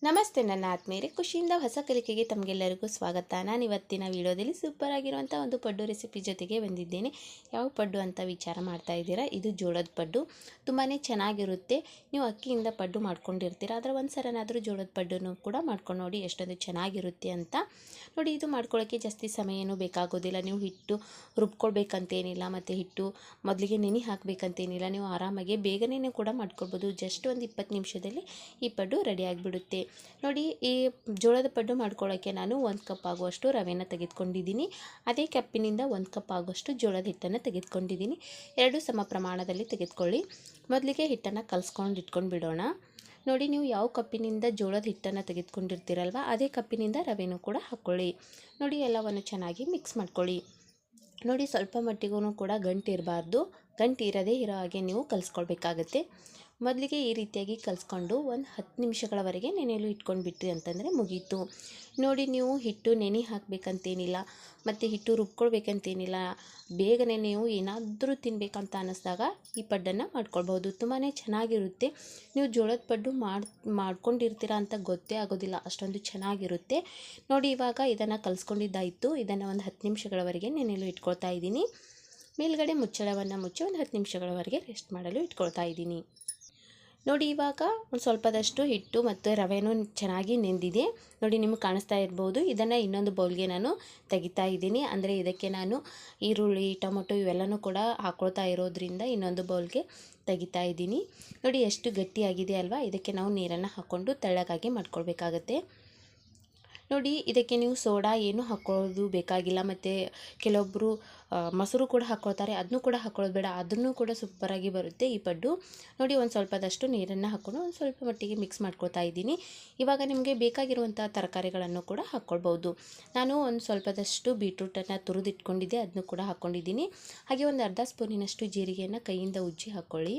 ನಮಸ್ತೆ ನನ್ನ ಆತ್ಮೀಯರೇ, ಖುಷಿಯಿಂದ ಹೊಸ ಕಲಿಕೆಗೆ ತಮಗೆಲ್ಲರಿಗೂ ಸ್ವಾಗತ. ನಾನು ಇವತ್ತಿನ ವಿಡಿಯೋದಲ್ಲಿ ಸೂಪರ್ ಆಗಿರುವಂಥ ಒಂದು ಪಡ್ಡು ರೆಸಿಪಿ ಜೊತೆಗೆ ಬಂದಿದ್ದೇನೆ. ಯಾವ ಪಡ್ಡು ಅಂತ ವಿಚಾರ ಮಾಡ್ತಾ ಇದ್ದೀರಾ? ಇದು ಜೋಳದ ಪಡ್ಡು. ತುಂಬಾ ಚೆನ್ನಾಗಿರುತ್ತೆ. ನೀವು ಅಕ್ಕಿಯಿಂದ ಪಡ್ಡು ಮಾಡ್ಕೊಂಡಿರ್ತೀರ, ಆದರೆ ಒಂದು ಸರನಾದರೂ ಜೋಳದ ಪಡ್ಡನ್ನು ಕೂಡ ಮಾಡ್ಕೊಂಡು ನೋಡಿ ಎಷ್ಟೊಂದು ಚೆನ್ನಾಗಿರುತ್ತೆ ಅಂತ. ನೋಡಿ, ಇದು ಮಾಡ್ಕೊಳ್ಳೋಕ್ಕೆ ಜಾಸ್ತಿ ಸಮಯ ಏನೂ ಬೇಕಾಗೋದಿಲ್ಲ. ನೀವು ಹಿಟ್ಟು ರುಬ್ಕೊಳ್ಬೇಕಂತೇನಿಲ್ಲ, ಮತ್ತು ಹಿಟ್ಟು ಮೊದಲಿಗೆ ನೆನೆ ಹಾಕಬೇಕಂತೇನಿಲ್ಲ. ನೀವು ಆರಾಮಾಗಿ ಬೇಗನೆ ಕೂಡ ಮಾಡ್ಕೊಳ್ಬೋದು. ಜಸ್ಟ್ ಒಂದು 20 ನಿಮಿಷದಲ್ಲಿ ಈ ಪಡ್ಡು ರೆಡಿ ಆಗಿಬಿಡುತ್ತೆ. ನೋಡಿ, ಈ ಜೋಳದ ಪಡ್ಡು ಮಾಡ್ಕೊಳ್ಳೋಕ್ಕೆ ನಾನು 1 ಕಪ್ ಆಗುವಷ್ಟು ರವೆನ ತೆಗೆದುಕೊಂಡಿದ್ದೀನಿ. ಅದೇ ಕಪ್ಪಿನಿಂದ 1 ಕಪ್ ಆಗುವಷ್ಟು ಜೋಳದ ಹಿಟ್ಟನ್ನು ತೆಗೆದುಕೊಂಡಿದ್ದೀನಿ. 2 ಸಮ ಪ್ರಮಾಣದಲ್ಲಿ ತೆಗೆದುಕೊಳ್ಳಿ. ಮೊದಲಿಗೆ ಹಿಟ್ಟನ್ನು ಕಲಸ್ಕೊಂಡು ಇಟ್ಕೊಂಡು ಬಿಡೋಣ. ನೋಡಿ, ನೀವು ಯಾವ ಕಪ್ಪಿನಿಂದ ಜೋಳದ ಹಿಟ್ಟನ್ನು ತೆಗೆದುಕೊಂಡಿರ್ತೀರಲ್ವ, ಅದೇ ಕಪ್ಪಿನಿಂದ ರವೆನೂ ಕೂಡ ಹಾಕ್ಕೊಳ್ಳಿ. ನೋಡಿ, ಎಲ್ಲವನ್ನು ಚೆನ್ನಾಗಿ ಮಿಕ್ಸ್ ಮಾಡ್ಕೊಳ್ಳಿ. ನೋಡಿ, ಸ್ವಲ್ಪ ಮಟ್ಟಿಗೂ ಕೂಡ ಗಂಟು ಇರಬಾರ್ದು. ಗಂಟು ಇರದೇ ಇರೋ ಹಾಗೆ ನೀವು ಕಲಿಸ್ಕೊಳ್ಬೇಕಾಗತ್ತೆ. ಮೊದಲಿಗೆ ಈ ರೀತಿಯಾಗಿ ಕಲಿಸ್ಕೊಂಡು ಒಂದು 10 ನಿಮಿಷಗಳವರೆಗೆ ನೆನೆಯಲು ಇಟ್ಕೊಂಡು ಬಿಟ್ರಿ ಅಂತಂದರೆ ಮುಗೀತು. ನೋಡಿ, ನೀವು ಹಿಟ್ಟು ನೆನೆ ಹಾಕಬೇಕಂತೇನಿಲ್ಲ, ಮತ್ತು ಹಿಟ್ಟು ರುಬ್ಕೊಳ್ಬೇಕಂತೇನಿಲ್ಲ. ಬೇಗನೆ ನೀವು ಏನಾದರೂ ತಿನ್ನಬೇಕಂತ ಅನ್ನಿಸ್ದಾಗ ಈ ಪಡ್ಡನ್ನು ಮಾಡ್ಕೊಳ್ಬೋದು. ತುಂಬಾ ಚೆನ್ನಾಗಿರುತ್ತೆ. ನೀವು ಜೋಳದ ಪಡ್ಡು ಮಾಡ್ಕೊಂಡಿರ್ತೀರ ಅಂತ ಗೊತ್ತೇ ಆಗೋದಿಲ್ಲ, ಅಷ್ಟೊಂದು ಚೆನ್ನಾಗಿರುತ್ತೆ. ನೋಡಿ, ಇವಾಗ ಇದನ್ನು ಕಲಿಸ್ಕೊಂಡಿದ್ದಾಯಿತು. ಇದನ್ನು ಒಂದು 10 ನಿಮಿಷಗಳವರೆಗೆ ನೆನೆಯಲು ಇಟ್ಕೊಳ್ತಾ ಇದ್ದೀನಿ. ಮೇಲ್ಗಡೆ ಮುಚ್ಚಳವನ್ನು ಮುಚ್ಚಿ ಒಂದು 10 ನಿಮಿಷಗಳವರೆಗೆ ರೆಸ್ಟ್ ಮಾಡಲು ಇಟ್ಕೊಳ್ತಾ ಇದ್ದೀನಿ. ನೋಡಿ, ಇವಾಗ ಒಂದು ಸ್ವಲ್ಪದಷ್ಟು ಹಿಟ್ಟು ಮತ್ತು ರವೆನೂ ಚೆನ್ನಾಗಿ ನೆಂದಿದೆ. ನೋಡಿ, ನಿಮಗೆ ಕಾಣಿಸ್ತಾ ಇರ್ಬೋದು. ಇದನ್ನು ಇನ್ನೊಂದು ಬೌಲ್ಗೆ ನಾನು ತೆಗಿತಾ ಇದ್ದೀನಿ. ಅಂದರೆ ಇದಕ್ಕೆ ನಾನು ಈರುಳ್ಳಿ, ಟೊಮೊಟೊ ಇವೆಲ್ಲನೂ ಕೂಡ ಹಾಕ್ಕೊಳ್ತಾ ಇರೋದ್ರಿಂದ ಇನ್ನೊಂದು ಬೌಲ್ಗೆ ತೆಗಿತಾ ಇದ್ದೀನಿ. ನೋಡಿ, ಎಷ್ಟು ಗಟ್ಟಿಯಾಗಿದೆ ಅಲ್ವಾ. ಇದಕ್ಕೆ ನಾವು ನೀರನ್ನು ಹಾಕ್ಕೊಂಡು ತೆಳ್ಳಗಾಗಿ ಮಾಡ್ಕೊಳ್ಬೇಕಾಗತ್ತೆ. ನೋಡಿ, ಇದಕ್ಕೆ ನೀವು ಸೋಡಾ ಏನು ಹಾಕ್ಕೊಳ್ಳೋದು ಬೇಕಾಗಿಲ್ಲ. ಮತ್ತು ಕೆಲವೊಬ್ಬರು ಮೊಸರು ಕೂಡ ಹಾಕ್ಕೊಳ್ತಾರೆ, ಅದನ್ನು ಕೂಡ ಹಾಕ್ಕೊಳ್ಳೋದು ಬೇಡ. ಅದನ್ನು ಕೂಡ ಸೂಪರಾಗಿ ಬರುತ್ತೆ ಈ ಪಡ್ಡು. ನೋಡಿ, ಒಂದು ಸ್ವಲ್ಪದಷ್ಟು ನೀರನ್ನು ಹಾಕ್ಕೊಂಡು ಒಂದು ಸ್ವಲ್ಪ ಮಟ್ಟಿಗೆ ಮಿಕ್ಸ್ ಮಾಡ್ಕೊಳ್ತಾ ಇದ್ದೀನಿ. ಇವಾಗ ನಿಮಗೆ ಬೇಕಾಗಿರುವಂಥ ತರಕಾರಿಗಳನ್ನು ಕೂಡ ಹಾಕ್ಕೊಳ್ಬೋದು. ನಾನು ಒಂದು ಸ್ವಲ್ಪದಷ್ಟು ಬೀಟ್ರೂಟನ್ನು ತುರಿದಿಟ್ಕೊಂಡಿದ್ದೆ, ಅದನ್ನು ಕೂಡ ಹಾಕ್ಕೊಂಡಿದ್ದೀನಿ. ಹಾಗೆ ಒಂದು ಅರ್ಧ ಸ್ಪೂನಿನಷ್ಟು ಜೀರಿಗೆಯನ್ನು ಕೈಯಿಂದ ಉಜ್ಜಿ ಹಾಕ್ಕೊಳ್ಳಿ.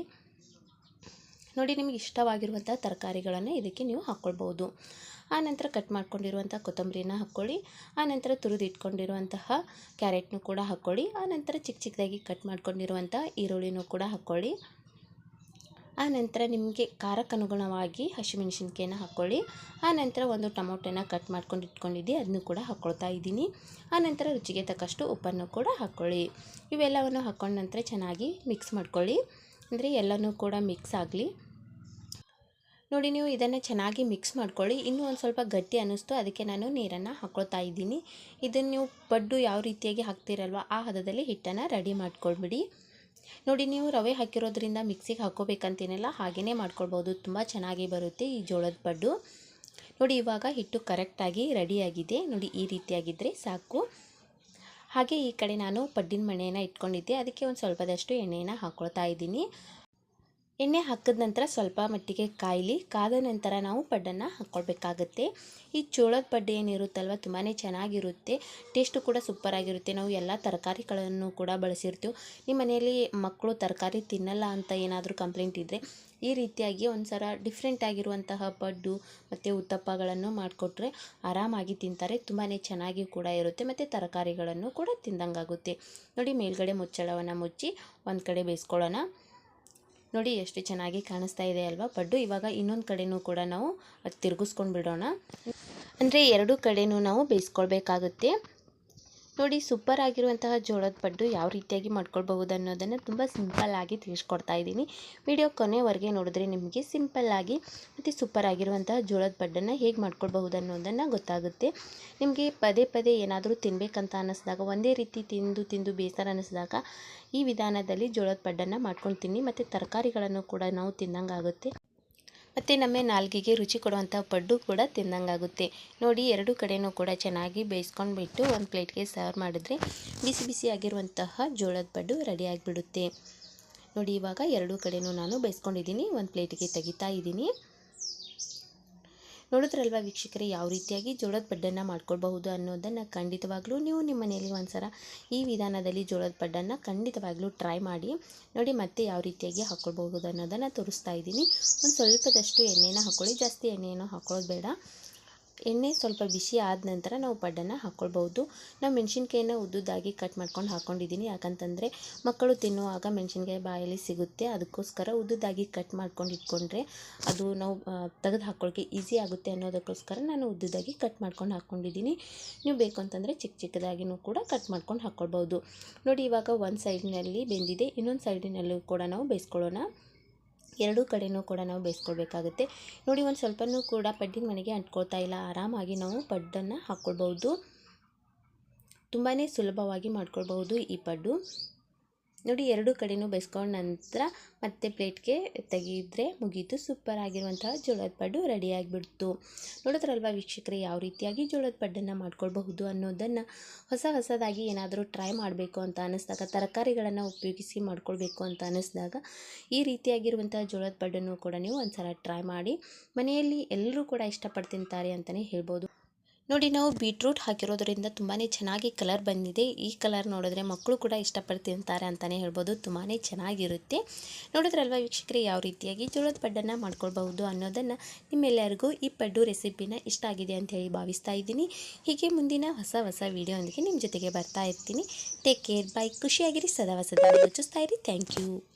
ನೋಡಿ, ನಿಮಗೆ ಇಷ್ಟವಾಗಿರುವಂಥ ತರಕಾರಿಗಳನ್ನು ಇದಕ್ಕೆ ನೀವು ಹಾಕ್ಕೊಳ್ಬೋದು. ಆನಂತರ ಕಟ್ ಮಾಡ್ಕೊಂಡಿರುವಂಥ ಕೊತ್ತಂಬರಿನ ಹಾಕ್ಕೊಳ್ಳಿ. ಆನಂತರ ತುರಿದಿಟ್ಕೊಂಡಿರುವಂತಹ ಕ್ಯಾರೆಟ್ನೂ ಕೂಡ ಹಾಕ್ಕೊಳ್ಳಿ. ಆನಂತರ ಚಿಕ್ಕ ಚಿಕ್ಕದಾಗಿ ಕಟ್ ಮಾಡ್ಕೊಂಡಿರುವಂಥ ಈರುಳ್ಳಿನೂ ಕೂಡ ಹಾಕ್ಕೊಳ್ಳಿ. ಆನಂತರ ನಿಮಗೆ ಖಾರಕ್ಕನುಗುಣವಾಗಿ ಹಸಿಮೆಣಸಿನ್ಕಾಯಿನ ಹಾಕ್ಕೊಳ್ಳಿ. ಆನಂತರ ಒಂದು ಟೊಮೊಟೊನ ಕಟ್ ಮಾಡ್ಕೊಂಡು ಇಟ್ಕೊಂಡಿದ್ದೆ, ಅದನ್ನು ಕೂಡ ಹಾಕ್ಕೊಳ್ತಾ ಇದ್ದೀನಿ. ಆನಂತರ ರುಚಿಗೆ ತಕ್ಕಷ್ಟು ಉಪ್ಪನ್ನು ಕೂಡ ಹಾಕ್ಕೊಳ್ಳಿ. ಇವೆಲ್ಲವನ್ನು ಹಾಕ್ಕೊಂಡ ನಂತರ ಚೆನ್ನಾಗಿ ಮಿಕ್ಸ್ ಮಾಡ್ಕೊಳ್ಳಿ. ಅಂದರೆ ಎಲ್ಲನೂ ಕೂಡ ಮಿಕ್ಸ್ ಆಗಲಿ. ನೋಡಿ, ನೀವು ಇದನ್ನು ಚೆನ್ನಾಗಿ ಮಿಕ್ಸ್ ಮಾಡ್ಕೊಳ್ಳಿ. ಇನ್ನೂ ಒಂದು ಸ್ವಲ್ಪ ಗಟ್ಟಿ ಅನ್ನಿಸ್ತು, ಅದಕ್ಕೆ ನಾನು ನೀರನ್ನು ಹಾಕ್ಕೊಳ್ತಾ ಇದ್ದೀನಿ. ಇದನ್ನು ನೀವು ಪಡ್ಡು ಯಾವ ರೀತಿಯಾಗಿ ಹಾಕ್ತೀರಲ್ವ, ಆ ಹದದಲ್ಲಿ ಹಿಟ್ಟನ್ನು ರೆಡಿ ಮಾಡ್ಕೊಳ್ಬಿಡಿ. ನೋಡಿ, ನೀವು ರವೆ ಹಾಕಿರೋದ್ರಿಂದ ಮಿಕ್ಸಿಗೆ ಹಾಕ್ಕೋಬೇಕಂತೇನಿಲ್ಲ, ಹಾಗೆಯೇ ಮಾಡ್ಕೊಳ್ಬೋದು. ತುಂಬ ಚೆನ್ನಾಗಿ ಬರುತ್ತೆ ಈ ಜೋಳದ ಪಡ್ಡು. ನೋಡಿ, ಇವಾಗ ಹಿಟ್ಟು ಕರೆಕ್ಟಾಗಿ ರೆಡಿಯಾಗಿದೆ. ನೋಡಿ, ಈ ರೀತಿಯಾಗಿದ್ದರೆ ಸಾಕು. ಹಾಗೆ ಈ ಕಡೆ ನಾನು ಪಡ್ಡಿನ ಮಣೆಯನ್ನು ಇಟ್ಕೊಂಡಿದ್ದೆ, ಅದಕ್ಕೆ ಒಂದು ಸ್ವಲ್ಪದಷ್ಟು ಎಣ್ಣೆಯನ್ನು ಹಾಕ್ಕೊಳ್ತಾ ಇದ್ದೀನಿ. ಎಣ್ಣೆ ಹಾಕಿದ ನಂತರ ಸ್ವಲ್ಪ ಮಟ್ಟಿಗೆ ಕಾದ ನಂತರ ನಾವು ಪಡ್ಡನ್ನು ಹಾಕ್ಕೊಳ್ಬೇಕಾಗತ್ತೆ. ಈ ಜೋಳದ ಪಡ್ಡು ಏನಿರುತ್ತಲ್ವ, ತುಂಬಾ ಚೆನ್ನಾಗಿರುತ್ತೆ. ಟೇಸ್ಟು ಕೂಡ ಸೂಪರಾಗಿರುತ್ತೆ. ನಾವು ಎಲ್ಲ ತರಕಾರಿಗಳನ್ನು ಕೂಡ ಬಳಸಿರ್ತೀವಿ. ನಿಮ್ಮ ಮನೆಯಲ್ಲಿ ಮಕ್ಕಳು ತರಕಾರಿ ತಿನ್ನಲ್ಲ ಅಂತ ಏನಾದರೂ ಕಂಪ್ಲೇಂಟ್ ಇದ್ದರೆ ಈ ರೀತಿಯಾಗಿ ಒಂದು ಸಲ ಡಿಫ್ರೆಂಟ್ ಆಗಿರುವಂತಹ ಪಡ್ಡು ಮತ್ತು ಉತ್ತಪ್ಪಗಳನ್ನು ಮಾಡಿಕೊಟ್ರೆ ಆರಾಮಾಗಿ ತಿಂತಾರೆ. ತುಂಬಾ ಚೆನ್ನಾಗಿ ಕೂಡ ಇರುತ್ತೆ, ಮತ್ತು ತರಕಾರಿಗಳನ್ನು ಕೂಡ ತಿಂದಂಗಾಗುತ್ತೆ. ನೋಡಿ, ಮೇಲ್ಗಡೆ ಮುಚ್ಚಳವನ್ನು ಮುಚ್ಚಿ ಒಂದು ಕಡೆ ಬೇಯಿಸ್ಕೊಳ್ಳೋಣ. ನೋಡಿ, ಎಷ್ಟು ಚೆನ್ನಾಗಿ ಕಾಣಿಸ್ತಾ ಇದೆ ಅಲ್ವಾ ಪಡ್ಡು. ಇವಾಗ ಇನ್ನೊಂದು ಕಡೆನೂ ಕೂಡ ನಾವು ತಿರುಗಿಸ್ಕೊಂಡು ಬಿಡೋಣ. ಅಂದರೆ 2 ಕಡೆನೂ ನಾವು ಬೇಯಿಸ್ಕೊಳ್ಬೇಕಾಗುತ್ತೆ. ನೋಡಿ, ಸೂಪರ್ ಆಗಿರುವಂತಹ ಜೋಳದ ಪಡ್ಡು ಯಾವ ರೀತಿಯಾಗಿ ಮಾಡ್ಕೊಳ್ಬಹುದು ಅನ್ನೋದನ್ನು ತುಂಬ ಸಿಂಪಲ್ಲಾಗಿ ತಿಳಿಸ್ಕೊಡ್ತಾ ಇದ್ದೀನಿ. ವಿಡಿಯೋ ಕೊನೆವರೆಗೆ ನೋಡಿದ್ರೆ ನಿಮಗೆ ಸಿಂಪಲ್ಲಾಗಿ ಮತ್ತು ಸೂಪರ್ ಆಗಿರುವಂತಹ ಜೋಳದ ಪಡ್ಡನ್ನು ಹೇಗೆ ಮಾಡ್ಕೊಳ್ಬಹುದು ಅನ್ನೋದನ್ನು ಗೊತ್ತಾಗುತ್ತೆ. ನಿಮಗೆ ಪದೇ ಪದೇ ಏನಾದರೂ ತಿನ್ನಬೇಕಂತ ಅನ್ನಿಸ್ದಾಗ, ಒಂದೇ ರೀತಿ ತಿಂದು ಬೇಸರ ಅನ್ನಿಸಿದಾಗ ಈ ವಿಧಾನದಲ್ಲಿ ಜೋಳದ ಪಡ್ಡನ್ನು ಮಾಡ್ಕೊಂಡು ತಿನ್ನಿ. ಮತ್ತು ತರಕಾರಿಗಳನ್ನು ಕೂಡ ನಾವು ತಿಂದಂಗಾಗುತ್ತೆ, ಮತ್ತು ನಮ್ಮ ನಾಲ್ಗೆಗೆ ರುಚಿ ಕೊಡುವಂಥ ಪಡ್ಡು ಕೂಡ ತಿಂದಂಗಾಗುತ್ತೆ. ನೋಡಿ, 2 ಕಡೆನೂ ಕೂಡ ಚೆನ್ನಾಗಿ ಬೇಯಿಸ್ಕೊಂಡ್ಬಿಟ್ಟು ಒಂದು ಪ್ಲೇಟ್ಗೆ ಸರ್ವ್ ಮಾಡಿದ್ರೆ ಬಿಸಿ ಬಿಸಿಯಾಗಿರುವಂತಹ ಜೋಳದ ಪಡ್ಡು ರೆಡಿಯಾಗಿಬಿಡುತ್ತೆ. ನೋಡಿ, ಇವಾಗ 2 ಕಡೆನೂ ನಾನು ಬೇಯಿಸ್ಕೊಂಡಿದ್ದೀನಿ, ಒಂದು ಪ್ಲೇಟಿಗೆ ತೆಗಿತಾ ಇದ್ದೀನಿ. ನೋಡಿದ್ರಲ್ವ ವೀಕ್ಷಕರೇ, ಯಾವ ರೀತಿಯಾಗಿ ಜೋಳದ ಪಡ್ಡನ್ನು ಮಾಡ್ಕೊಳ್ಬಹುದು ಅನ್ನೋದನ್ನು ಖಂಡಿತವಾಗ್ಲೂ ನೀವು ನಿಮ್ಮ ಮನೆಯಲ್ಲಿ ಒಂದ್ಸಲ ಈ ವಿಧಾನದಲ್ಲಿ ಜೋಳದ ಪಡ್ಡನ್ನು ಖಂಡಿತವಾಗ್ಲೂ ಟ್ರೈ ಮಾಡಿ. ನೋಡಿ, ಮತ್ತೆ ಯಾವ ರೀತಿಯಾಗಿ ಹಾಕ್ಕೊಳ್ಬಹುದು ಅನ್ನೋದನ್ನು ತೋರಿಸ್ತಾ ಇದ್ದೀನಿ. ಒಂದು ಸ್ವಲ್ಪದಷ್ಟು ಎಣ್ಣೆನ ಹಾಕ್ಕೊಳ್ಳಿ, ಜಾಸ್ತಿ ಎಣ್ಣೆಯನ್ನು ಹಾಕ್ಕೊಳ್ಳೋದು ಬೇಡ. ಎಣ್ಣೆ ಸ್ವಲ್ಪ ಬಿಸಿ ಆದ ನಂತರ ನಾವು ಪಡ್ಡನ್ನು ಹಾಕ್ಕೊಳ್ಬೋದು. ನಾವು ಮೆಣಸಿನ್ಕಾಯಿನ ಉದ್ದುದ್ದಾಗಿ ಕಟ್ ಮಾಡ್ಕೊಂಡು ಹಾಕ್ಕೊಂಡಿದ್ದೀನಿ. ಯಾಕಂತಂದರೆ ಮಕ್ಕಳು ತಿನ್ನುವಾಗ ಮೆಣಸಿನ್ಕಾಯಿ ಬಾಯಲ್ಲಿ ಸಿಗುತ್ತೆ, ಅದಕ್ಕೋಸ್ಕರ ಉದ್ದುದ್ದಾಗಿ ಕಟ್ ಮಾಡ್ಕೊಂಡು ಇಟ್ಕೊಂಡ್ರೆ ಅದು ನಾವು ತೆಗೆದು ಹಾಕ್ಕೊಳ್ಳೋಕ್ಕೆ ಈಸಿ ಆಗುತ್ತೆ ಅನ್ನೋದಕ್ಕೋಸ್ಕರ ನಾನು ಉದ್ದುದ್ದಾಗಿ ಕಟ್ ಮಾಡ್ಕೊಂಡು ಹಾಕ್ಕೊಂಡಿದ್ದೀನಿ. ನೀವು ಬೇಕು ಅಂತಂದರೆ ಚಿಕ್ಕ ಚಿಕ್ಕದಾಗಿಯೂ ಕೂಡ ಕಟ್ ಮಾಡ್ಕೊಂಡು ಹಾಕ್ಕೊಳ್ಬೋದು. ನೋಡಿ, ಇವಾಗ ಒಂದು ಸೈಡಿನಲ್ಲಿ ಬೆಂದಿದೆ, ಇನ್ನೊಂದು ಸೈಡಿನಲ್ಲೂ ಕೂಡ ನಾವು ಬೇಯಿಸ್ಕೊಳ್ಳೋಣ. ಎರಡೂ ಕಡೆಯೂ ಕೂಡ ನಾವು ಬೇಯಿಸ್ಕೊಳ್ಬೇಕಾಗುತ್ತೆ. ನೋಡಿ, ಒಂದು ಸ್ವಲ್ಪನೂ ಕೂಡ ಪಡ್ಡಿನ ಮನೆಗೆ ಅಂಟ್ಕೊಳ್ತಾ ಇಲ್ಲ. ಆರಾಮಾಗಿ ನಾವು ಪಡ್ಡನ್ನು ಹಾಕ್ಕೊಳ್ಬೋದು. ತುಂಬಾ ಸುಲಭವಾಗಿ ಮಾಡ್ಕೊಳ್ಬೋದು ಈ ಪಡ್ಡು. ನೋಡಿ, ಎರಡೂ ಕಡೆಯೂ ಬೇಯಿಸ್ಕೊಂಡ ನಂತರ ಮತ್ತೆ ಪ್ಲೇಟ್ಗೆ ತೆಗೆಯಿದ್ರೆ ಮುಗೀತು. ಸೂಪರ್ ಆಗಿರುವಂತಹ ಜೋಳದ ಪಡ್ಡು ರೆಡಿಯಾಗಿಬಿಡ್ತು. ನೋಡಿದ್ರಲ್ವ ವೀಕ್ಷಕರೇ, ಯಾವ ರೀತಿಯಾಗಿ ಜೋಳದ ಪಡ್ಡನ್ನು ಮಾಡ್ಕೊಳ್ಬಹುದು ಅನ್ನೋದನ್ನು. ಹೊಸದಾಗಿ ಏನಾದರೂ ಟ್ರೈ ಮಾಡಬೇಕು ಅಂತ ಅನ್ನಿಸ್ದಾಗ, ತರಕಾರಿಗಳನ್ನು ಉಪಯೋಗಿಸಿ ಮಾಡ್ಕೊಳ್ಬೇಕು ಅಂತ ಅನ್ನಿಸ್ದಾಗ ಈ ರೀತಿಯಾಗಿರುವಂಥ ಜೋಳದ ಪಡ್ಡನ್ನು ಕೂಡ ನೀವು ಒಂದ್ಸಲ ಟ್ರೈ ಮಾಡಿ. ಮನೆಯಲ್ಲಿ ಎಲ್ಲರೂ ಕೂಡ ಇಷ್ಟಪಟ್ಟು ತಿಂತಾರೆ ಅಂತಲೇ ಹೇಳ್ಬೋದು. ನೋಡಿ, ನಾವು ಬೀಟ್ರೂಟ್ ಹಾಕಿರೋದ್ರಿಂದ ತುಂಬಾ ಚೆನ್ನಾಗಿ ಕಲರ್ ಬಂದಿದೆ. ಈ ಕಲರ್ ನೋಡಿದ್ರೆ ಮಕ್ಕಳು ಕೂಡ ಇಷ್ಟಪಟ್ಟು ತಿಂತಾರೆ ಅಂತಲೇ ಹೇಳ್ಬೋದು. ತುಂಬಾ ಚೆನ್ನಾಗಿರುತ್ತೆ. ನೋಡಿದ್ರಲ್ವ ವೀಕ್ಷಕರೇ, ಯಾವ ರೀತಿಯಾಗಿ ಜೋಳದ ಪಡ್ಡನ್ನು ಮಾಡ್ಕೊಳ್ಬಹುದು ಅನ್ನೋದನ್ನು. ನಿಮ್ಮೆಲ್ಲರಿಗೂ ಈ ಪಡ್ಡು ರೆಸಿಪಿನ ಇಷ್ಟ ಆಗಿದೆ ಅಂತ ಹೇಳಿ ಭಾವಿಸ್ತಾ ಇದ್ದೀನಿ. ಹೀಗೆ ಮುಂದಿನ ಹೊಸ ವೀಡಿಯೋದೊಂದಿಗೆ ನಿಮ್ಮ ಜೊತೆಗೆ ಬರ್ತಾ ಇರ್ತೀನಿ. Take care, by. ಖುಷಿಯಾಗಿರಿ, ಸದಾ ಯೋಚಿಸ್ತಾ ಇರಿ. Thank you.